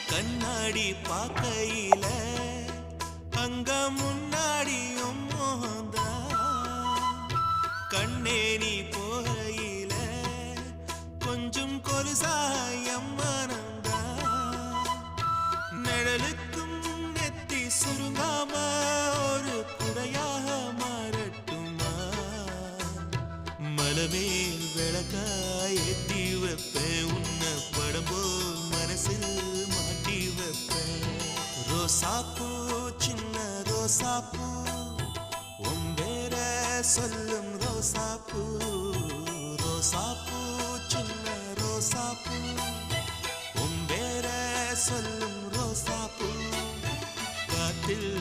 கண்ணாடி பார்க்கையில அங்க முன்னாடியும் மோகந்தான். கண்ணே நீ போகையில கொஞ்சம் கொலுசாயம் மனந்தான். நிழலுக்கும் நெத்தி சுருங்காம ஒரு குடையாக மாறட்டுமா? மலமேல் விளக்காய் ஏத்தி வைப்பேன் உன்னை படம் போல் மனசில் மாட்டி வைப்பேன். ரோசாப்பூ சின்ன ரோசாப்பூ உன் பேர சொல்லும் ரோசாப்பூ. ரோசாப்பூ சின்ன ரோசாப்பூ உன் பேர சொல்லும் ரோசாப்பூ. காத்தில்